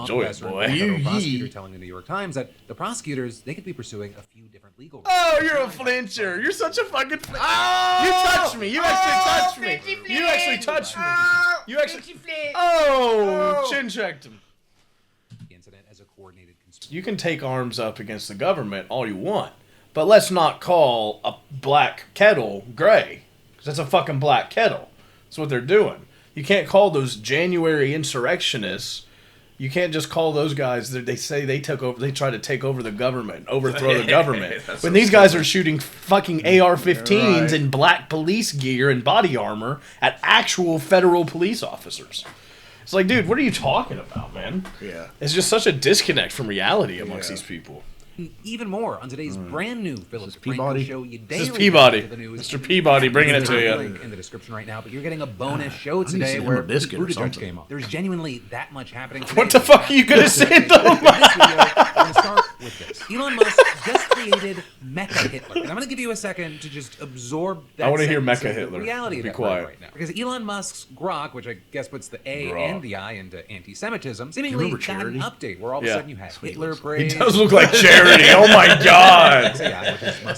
law professor and federal prosecutor telling the New York Times that the prosecutors, they could be pursuing a few different legal... Oh, you're a flincher. You're such a fucking flincher. Oh! You touched me. You actually touched me. You actually touched me. You actually... Oh! Chin checked him. ...incident as a coordinated... You can take arms up against the government all you want, but let's not call a black kettle gray. Because that's a fucking black kettle. That's what they're doing. You can't call those January insurrectionists... You can't just call those guys. They say they took over. They try to take over the government, overthrow the government. When these guys are shooting fucking AR-15s in black police gear and body armor at actual federal police officers. It's like, dude, what are you talking about, man? Yeah, it's just such a disconnect from reality amongst these people. Even more on today's brand new Philip Peabody show you daily. This is Peabody. The news. Mr. Peabody bringing it to you. Link in the description right now, but you're getting a bonus show today where Buttigieg came on. There's genuinely that much happening today. What the fuck are you gonna say though? We're gonna start with this. Elon Musk just created Mecha Hitler, and I'm gonna give you a second to just absorb that. I want to hear Mecha Hitler. Reality Be of quiet right now, because Elon Musk's Grok, which I guess puts the A and the I into anti-Semitism, seemingly got an update where all of a sudden you had Hitler praise. He does look like Charity. Oh my God!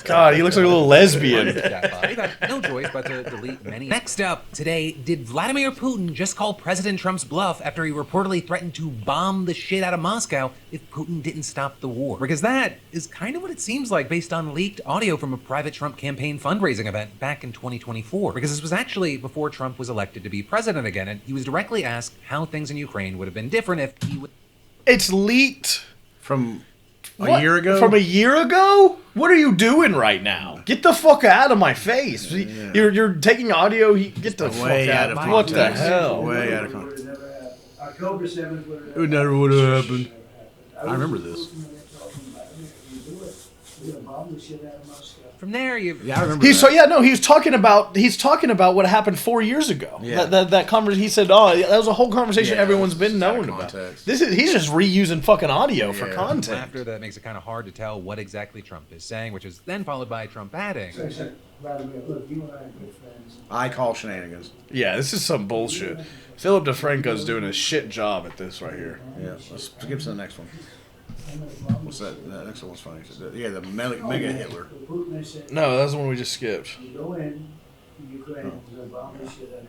God, he looks like a little lesbian. We've had no choice but to delete many. Next up today, did Vladimir Putin just call President Trump's bluff after he reportedly threatened to bomb the shit out of Moscow if Putin didn't stop the war? Because that is kind of what it seems like based on leaked audio from a private Trump campaign fundraising event back in 2024. Because this was actually before Trump was elected to be president again, and he was directly asked how things in Ukraine would have been different if he would... It's leaked from... A year ago? From a year ago? What are you doing right now? Get the fuck out of my face. Yeah. You're taking audio. Get the fuck out of my face. What the hell? Way out of context. October 7th. It never would have happened. I remember this. From there, I remember. He was talking about what happened 4 years ago. Yeah. That conversation. He said, "Oh, that was a whole conversation everyone's been knowing about." He's just reusing fucking audio for content. After that makes it kind of hard to tell what exactly Trump is saying, which is then followed by Trump adding, "I call shenanigans." Yeah, this is some bullshit. Philip DeFranco's doing a shit job at this right here. Yeah, let's skip to the next one. What's that? The next one's funny. Yeah, the Mega Hitler. No, that's the one we just skipped.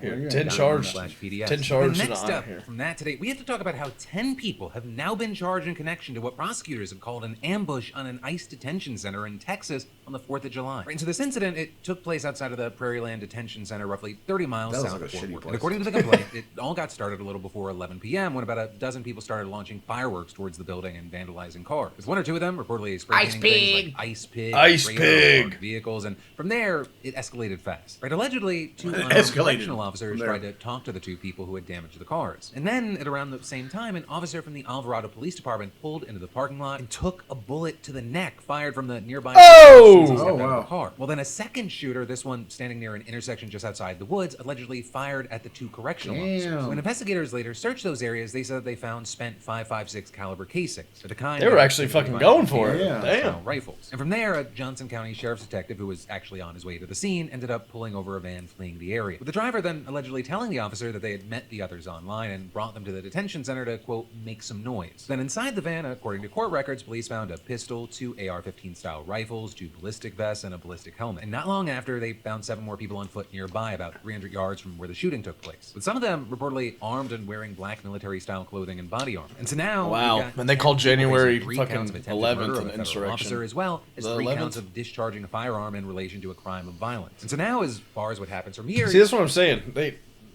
Here, 10 charged. 10 charged. Next up from that today, we have to talk about how 10 people have now been charged in connection to what prosecutors have called an ambush on an ICE detention center in Texas on the 4th of July. Right, and so this incident, it took place outside of the Prairieland Detention Center, roughly 30 miles south of Fort Worth. And according to the complaint, it all got started a little before 11 p.m. when about a dozen people started launching fireworks towards the building and vandalizing cars. There's one or two of them reportedly spraying things like Ice Pig, Ice Pig vehicles, and from there, it escalated fast. Right, allegedly, two correctional officers tried to talk to the two people who had damaged the cars. And then, at around the same time, an officer from the Alvarado Police Department pulled into the parking lot and took a bullet to the neck fired from the nearby car. Well, then a second shooter, this one standing near an intersection just outside the woods, allegedly fired at the two correctional officers. When investigators later searched those areas, they said they found spent .556 caliber casings. The kind they were actually fucking going for it. Damn. Rifles. And from there, a Johnson County Sheriff's detective who was actually on his way to the scene ended up pulling over a van fleeing the area. With the driver then allegedly telling the officer that they had met the others online and brought them to the detention center to, quote, make some noise. Then inside the van, according to court records, police found a pistol, 2 AR-15 style rifles, 2 ballistic vests, and a ballistic helmet. And not long after, they found 7 more people on foot nearby, about 300 yards from where the shooting took place. With some of them reportedly armed and wearing black military style clothing and body armor. And so now, and they called January fucking 11th an insurrection. Officer, as well as 3 counts of discharging a firearm in relation to a crime of violence. And so now, as far as what happens from here, see, that's what I'm saying.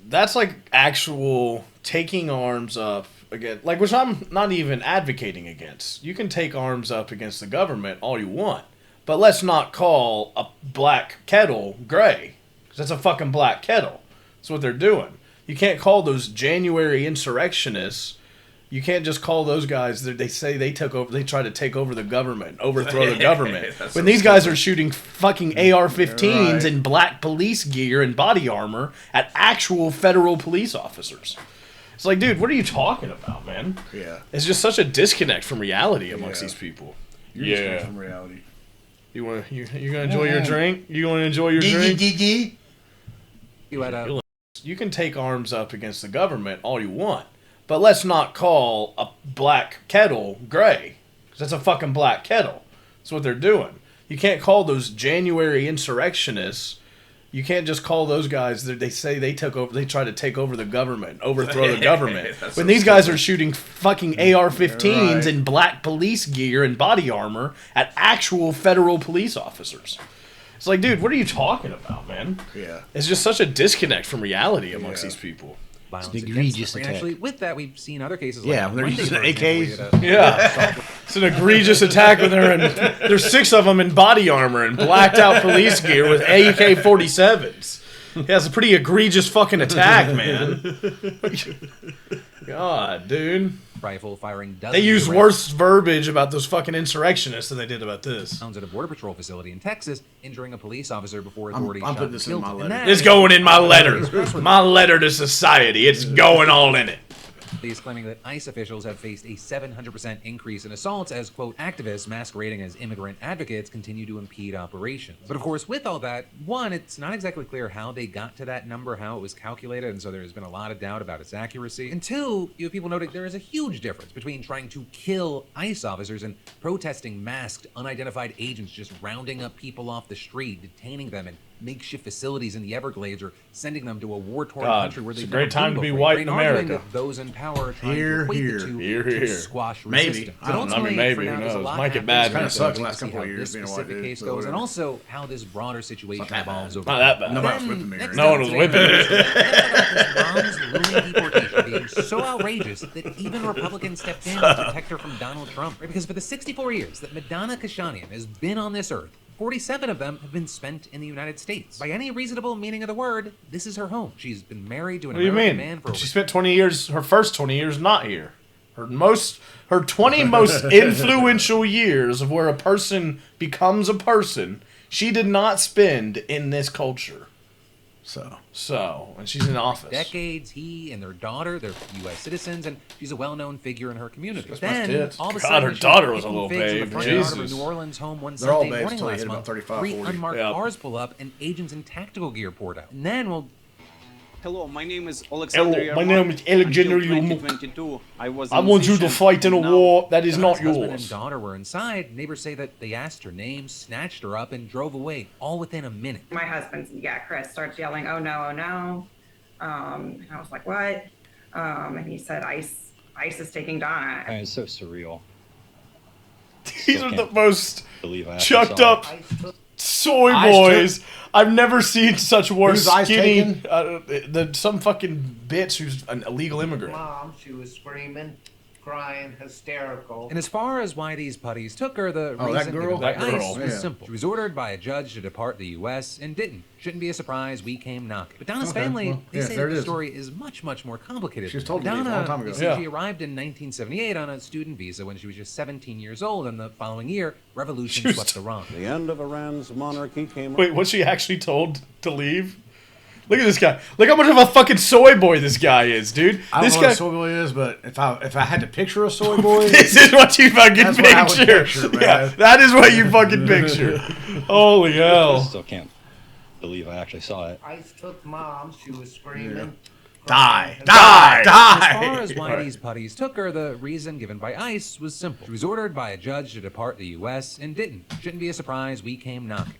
That's like actual taking arms up again, like, which I'm not even advocating against. You can take arms up against the government all you want, but let's not call a black kettle gray, because that's a fucking black kettle. That's what they're doing. You can't call those January insurrectionists. You can't just call those guys. They say they took over. They try to take over the government, overthrow the government. When these guys are shooting fucking AR-15s in black police gear and body armor at actual federal police officers. It's like, dude, what are you talking about, man? Yeah. It's just such a disconnect from reality amongst these people. Disconnect from reality. You gonna enjoy your drink? You gonna enjoy your drink? You can take arms up against the government all you want, But let's not call a black kettle gray. Because that's a fucking black kettle. That's what they're doing. You can't call those January insurrectionists. You can't just call those guys. They say they took over. They try to take over the government, overthrow the government. When these guys are shooting fucking AR-15s Right. in black police gear and body armor at actual federal police officers. It's like, dude, what are you talking about, man? Yeah. It's just such a disconnect from reality amongst Yeah. these people. Violence It's an against egregious them. And attack. actually, with that, we've seen other cases. Yeah, like they're Monday, using for example, we AKs. had a- Yeah, it's an egregious attack with her, and there's 6 of them in body armor and blacked out police gear with AK-47s. Yeah, it's a pretty egregious fucking attack, man. God, dude. rifle firing dozens. They used of worse verbiage about those fucking insurrectionists than they did about this. rounds at a border patrol facility in Texas, injuring a police officer before I'm authorities putting shot this and in killed my him. letter. And It's that- going in my letter. My letter to society. It's going all in it. He's claiming that ICE officials have faced a 700% increase in assaults as, quote, activists masquerading as immigrant advocates continue to impede operations. But of course, with all that, one, it's not exactly clear how they got to that number, how it was calculated, and so there's been a lot of doubt about its accuracy. And two, you have people noting there is a huge difference between trying to kill ICE officers and protesting masked, unidentified agents just rounding up people off the street, detaining them in makeshift facilities in the Everglades, or sending them to a war-torn God, country where it's they've a great never time been to be before. white I in mean, arguing America. that those in power are trying Here, to equate here. the two Here, to here. squash Maybe. resistance. I don't know. I mean, Ultimately, maybe, for now, who there's a knows? lot Might get happening, bad. so Kinda we'll sucks see last couple how of years this being a white specific dude, case but goes, and whatever. also how this broader situation that bad. evolves over Not that time. bad. Nobody's Then, whipping me. next or No up one was today, whipping me. this mom's looming deportation being so outrageous that even Republicans stepped in to protect her from Donald Trump. Right? Because for the 64 years that Madonna Kashanian has been on this earth, 47 of them have been spent in the United States. By any reasonable meaning of the word, this is her home. She's been married to an What do you American mean? man for She over spent 20 years, her first 20 years not here. Her 20 most influential years of where a person becomes a person, she did not spend in this culture. So, and she's in office. decades. He and their daughter, they're U.S. citizens, and she's a well-known figure in her community. But my then, tits. all of a God, sudden, her she daughter was a picking little figs in the babe. front yard of her Jesus. New Orleans home one They're all Sunday babes morning till they last hit about month. 35, 3 40. unmarked Yep. cars pull up, and agents in tactical gear poured out. And then, well, Hello, my name is Alexander. Hello, my Yermak. name is Alexander Until Yermak. 2022, I was a I want you to musician, fight in a and now- war that is not Donna's husband and yours. daughter were inside. Neighbors say that they asked her name, snatched her up, and drove away, all within a minute. My husband, Chris, starts yelling, "Oh no, oh no!" And I was like, "What?" And he said, "ICE is taking Donna." It's so surreal. These are the most Believe I actually chucked saw up it. soy Ice boys. I've never seen such worse Who's Ice skinny. taking? Some fucking bitch who's an illegal immigrant. Mom, she was screaming, crying, hysterical. And as far as why these putties took her, the Oh, that reason girl? given by That girl, ICE was yeah. simple. She was ordered by a judge to depart the U.S. and didn't. Shouldn't be a surprise we came knocking. But Donna's Okay, family, well, they yeah, say there that it the is. story is much, much more complicated. She was told to leave a Donna, long time ago. they say Yeah. she arrived in 1978 on a student visa when she was just 17 years old, and the following year, revolution She was swept Iran. The end of Iran's monarchy came. Wait, was she actually told to leave? Look at this guy. Look how much of a fucking soy boy this guy is, dude. I don't This know guy. what a soy boy is, but if I had to picture a soy boy, This is what you fucking That's what I would picture. picture, man. Yeah, that is what you fucking picture. Holy I hell. still can't believe I actually saw it. ICE took Mom, she was screaming. die, crying, die, As die. far as why these putties took her, the reason given by ICE was simple. She was ordered by a judge to depart the U.S. and didn't. Shouldn't be a surprise we came knocking.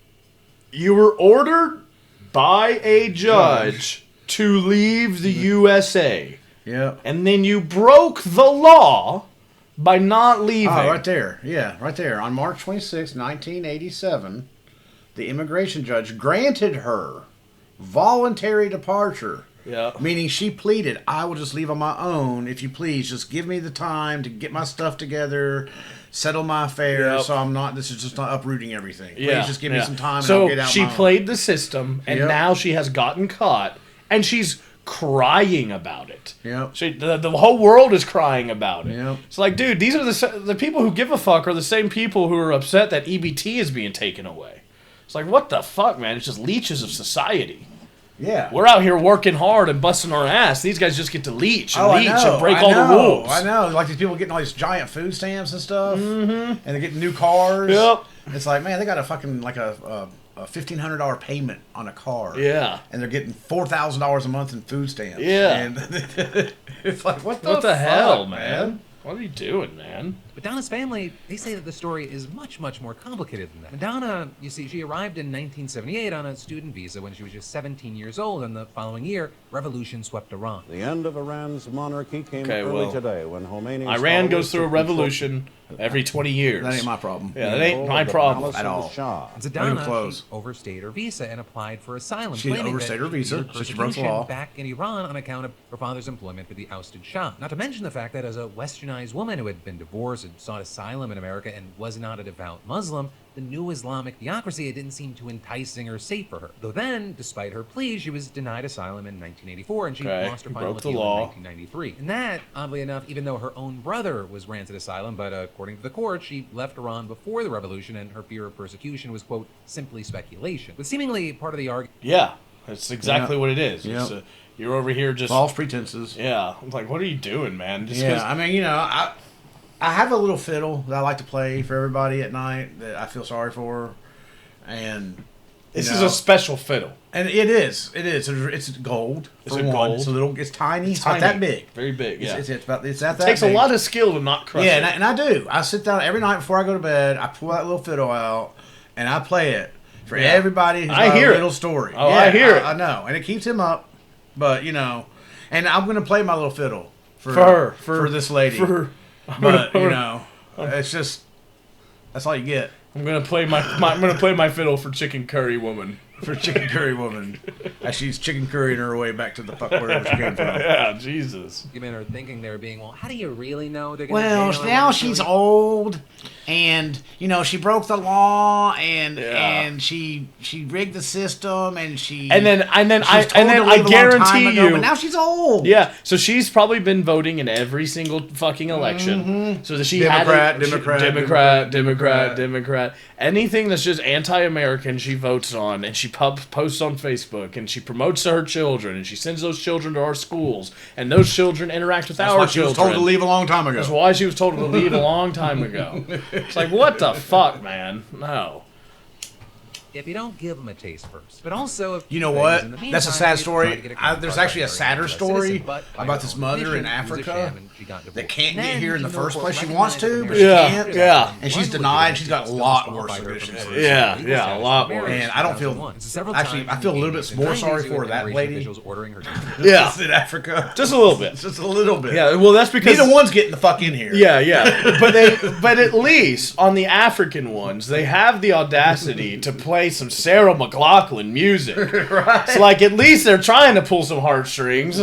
You were ordered by a judge to leave the USA, Yeah. and then you broke the law by not leaving. Oh, right there. Yeah, right there. On March 26, 1987, the immigration judge granted her voluntary departure. Yeah. Meaning she pleaded, I will just leave on my own if you please. Just give me the time to get my stuff together, settle my affairs, Yep. so I'm not, this is just not uprooting everything. Please Yeah, just give me yeah. some time and So I'll get out she my own. played the system, and Yep. now she has gotten caught, and she's crying about it. Yep. The whole world is crying about it. Yep. It's like, dude, these are the people who give a fuck are the same people who are upset that EBT is being taken away. It's like, what the fuck, man? It's just leeches of society. Yeah. We're out here working hard and busting our ass. These guys just get to leech and leech and break all the rules. I know. Like these people getting all these giant food stamps and stuff. Mm-hmm. And they're getting new cars. Yep. It's like, man, they got a fucking, like a a $1,500 payment on a car. Yeah. And they're getting $4,000 a month in food stamps. Yeah. And it's like, what the What the fuck, hell, man? What are you doing, man? But Donna's family, they say that the story is much, much more complicated than that. Madonna, you see, she arrived in 1978 on a student visa when she was just 17 years old, and the following year, revolution swept Iran. The end of Iran's monarchy came Okay, early well, today when Khomeini. Iran goes through a revolution every 20 years. That ain't my problem. Yeah, that ain't my problem. At all. And Not even Donna, close. she overstayed her visa and applied for asylum. She claiming overstayed that her visa, feared so she broke the persecution law. back in Iran on account of her father's employment with the ousted Shah. Not to mention the fact that as a westernized woman who had been divorced and sought asylum in America and was not a devout Muslim, the new Islamic theocracy it didn't seem too enticing or safe for her. Though then, despite her plea, she was denied asylum in 1984 and she Okay, lost her you final broke the appeal law. in 1993. And that, oddly enough, even though her own brother was granted asylum, but according to the court, she left Iran before the revolution and her fear of persecution was, quote, simply speculation. But seemingly part of the argument. Yeah, that's exactly Yeah. what it is. Yeah. It's, you're over here just... False pretenses. Yeah. I'm like, what are you doing, man? Just Yeah, I mean, I have a little fiddle that I like to play for everybody at night that I feel sorry for. And this you is know, a special fiddle. and it is. It's gold. It's for a one. gold. It's a little. It's tiny. It's Tiny. not that big. Very big, yeah. It's about. It's not that. Takes big. a lot of skill to not crush Yeah, it. and I do. I sit down every night before I go to bed. I pull that little fiddle out and I play it for Yeah. everybody. Who's I got hear a it. little story. Oh, I hear it. I know, and it keeps him up. But and I'm gonna play my little fiddle for her, for this lady. But it's just that's all you get. I'm gonna play I'm gonna play my fiddle for Chicken Curry Woman. For Chicken Curry Woman, as she's chicken currying her way back to the fuck wherever she came from. Yeah, Jesus. Women are thinking they're being, well, how do you really know they're going to Well, jail her now when she's really- old, and she broke the law, and Yeah. and she rigged the system, and And I then I guarantee you. But now she's old. Yeah, so she's probably been voting in every single fucking election. So that she Democrat, had Democrat, Democrat. Anything that's just anti-American, she votes on, and she posts on Facebook, and she promotes to her children, and she sends those children to our schools, and those children interact with That's our why she was children. told to leave a long time ago. That's why she was told to leave a long time ago. It's like, what the fuck, man? No. If you don't give them a taste first. But also, if You know things what? in the That's a meantime, sad you try story. to get a There's card actually a by sadder marrying a US story citizen, but by about her this own mother admission, in it was a Africa sham and she got that divorced. can't get Then, here in the even though first court place. She recognized wants to, that but the she Yeah, can't. yeah. And she's one denied. She's got a legitimate lot still worse qualified her conditions. for Yeah, legal yeah, a status lot for marriage worse. in And I don't feel- 2001. So several actually, times I feel a in little the bit 80s more and sorry 90s, for you had that immigration lady. officials ordering her Yeah. in Africa. Just a little bit. Just a little bit. Yeah, well, that's because... Neither one's getting the fuck in here. Yeah, yeah. But at least on the African ones, they have the audacity to play some Sarah McLachlan music. Right. It's like at least they're trying to pull some heartstrings.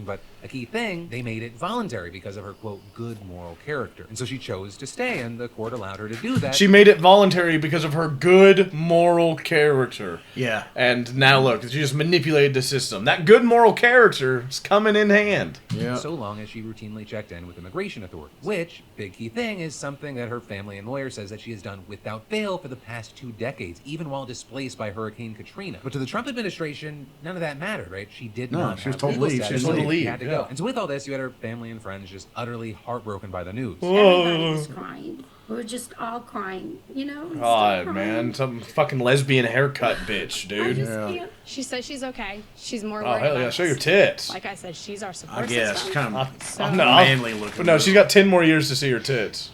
but a key thing, they made it voluntary because of her, quote, good moral character. And so she chose to stay, and the court allowed her to do that. She made it voluntary because of her good moral character. Yeah. And now look, she just manipulated the system. That good moral character is coming in hand. Yeah. So long as she routinely checked in with immigration authorities, which, big key thing, is something that her family and lawyer says that she has done without fail for the past 2 decades, even while displaced by Hurricane Katrina. But to the Trump administration, none of that mattered, right? She did No, not she was have told to legal leave. She was status, told to so leave, had to yeah. go. And so with all this, you had her family and friends just utterly heartbroken by the news. Everybody was crying. We were just all crying, and still God, crying. man. Some fucking lesbian haircut bitch, I dude. just Yeah. can't. She says she's okay. She's more Oh, worried hell about yeah. us. Show your tits. Like I said, she's our support I guess. system. Kind of So- No, manly looking. But no, she's got 10 more years to see her tits.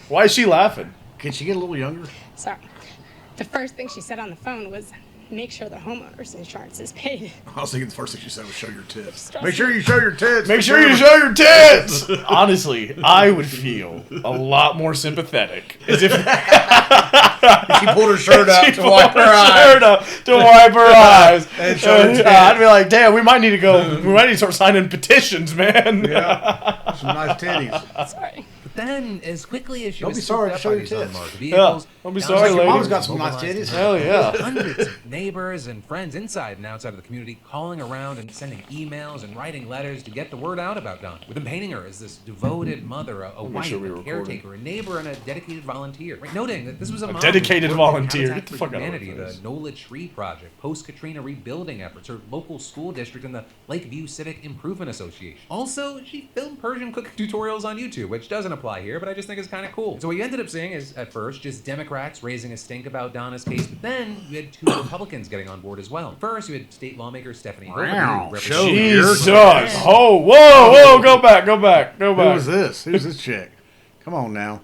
Why is she laughing? Can she get a little younger? Sorry. The first thing she said on the phone was, make sure the homeowner's insurance is paid. I was thinking the first thing she said was show your tits. Make sure you show your tits. Make sure you show your tits! Honestly, I would feel a lot more sympathetic. As if She pulled her shirt up she to wipe her pulled eyes. shirt up to wipe her eyes. And show her tits. I'd be like, damn, we might need to start signing petitions, man. Yeah. Some nice titties. Sorry. But then, as quickly as she Don't was be sorry, scooped up show by your these tits. unmarked vehicles, Don't be down sorry, to lady. Mom's got some nice mobilized titties. Hell yeah. Hundreds of neighbors and friends inside and outside of the community calling around and sending emails and writing letters to get the word out about Dawn, with them painting her as this devoted mother, a wife, sure we a recorded. caretaker, a neighbor, and a dedicated volunteer. Right, noting that this was a mom dedicated who worked with volunteer. Habitat Get the for fuck out of my Humanity, the face. NOLA Tree Project, post-Katrina rebuilding efforts, her local school district, and the Lakeview Civic Improvement Association. Also, she filmed Persian cooking tutorials on YouTube, which doesn't apply apply here, but I just think it's kind of cool. So what you ended up seeing is, at first, just Democrats raising a stink about Donna's case, but then you had 2 Republicans getting on board as well. First, you had state lawmaker Stephanie Wow. Hilbert, Show Jesus! your- Oh, whoa, go back. Who was this? Who's this chick? Come on now.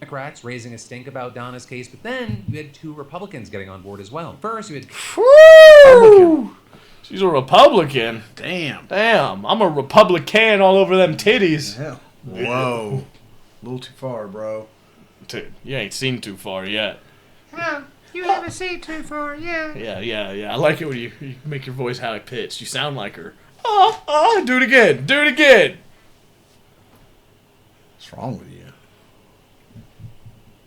Democrats raising a stink about Donna's case, but then you had 2 Republicans getting on board as well. First, you had Woo! She's a Republican. Damn. I'm a Republican all over them titties. Hell. Whoa. A little too far, bro. Dude, you ain't seen too far yet. You haven't seen too far yet. Yeah. I like it when you make your voice high pitched. You sound like her. Do it again. What's wrong with you?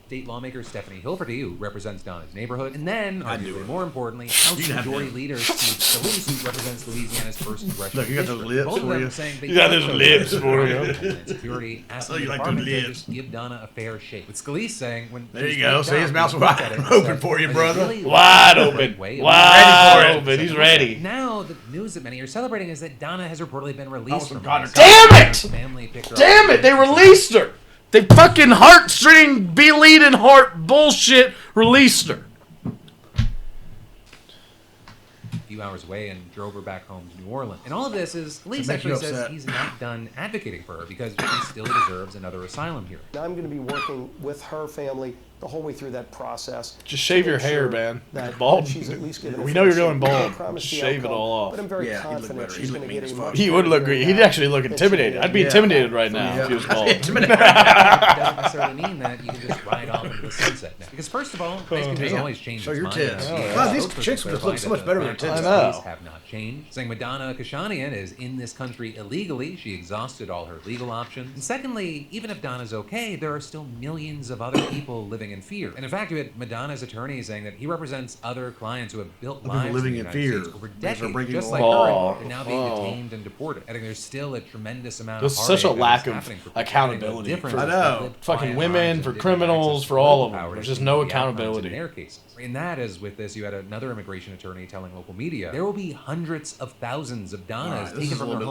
state lawmaker Stephanie Hilferty, who represents Donna's neighborhood, and then, arguably more importantly, House Majority Leader Steve Scalise, who represents Louisiana's first congressional Look, you got those district. lips Both of for them you. saying they You got those don't lips know for you. Homeland Security, asking the you like department those to lips. just give Donna a fair shake. With Scalise saying, when There she's you go. picked See, out, his mouth's he looked wide at it and open said, for you, "I brother." really Wide like open. the way Wide it was." open. He's ready. Now, the news that many are celebrating is that Donna has reportedly been released from God, ICE. Damn it! Family picked her up. Damn it! They released her. They fucking heartstring, bleeding heart bullshit released her. A few hours away and drove her back home to New Orleans. And all of this is, Scalise make you actually says upset. he's not done advocating for her because she still deserves another asylum here. I'm going to be working with her family the whole way through that process. Just shave to your make hair, sure man. that Bald. she's at least given a We know you're fair going shake. I bald. promise Just the shave it outcome, all off. But I'm very Yeah, he'd look confident better. she's He'd look going to mean get a as much fuck. He would look better great. He'd actually look intimidated. I'd be Yeah. intimidated right now if he was bald. It doesn't necessarily mean that you can just ride off into the sunset now. Because first of all, Ice Cube has damn. always changed Show his your mind. tits. about Wow, being these vote chicks for just look so clarifying much better that with the their tits. I know. facts have not changed. Saying Madonna Kashanian is in this country illegally. She exhausted all her legal options. And secondly, even if Donna's okay, there are still millions of other people living in fear. And in fact, you had Madonna's attorney saying that he represents other clients who have built People lives living in the in United fear States over because they're decades, breaking just the like law. her, and they're now being Oh. detained and deported. I think there's still a tremendous amount There's of such a heartache that lack is of happening for people. accountability The difference for I is know. that lived fucking quiet women, lives for and didn't criminals, access for all political of them. power There's to just no change the outcomes accountability. in their cases. And that is with this, you had another immigration attorney telling local media there will be hundreds of thousands of Donnas All right, this taken is a from little their bit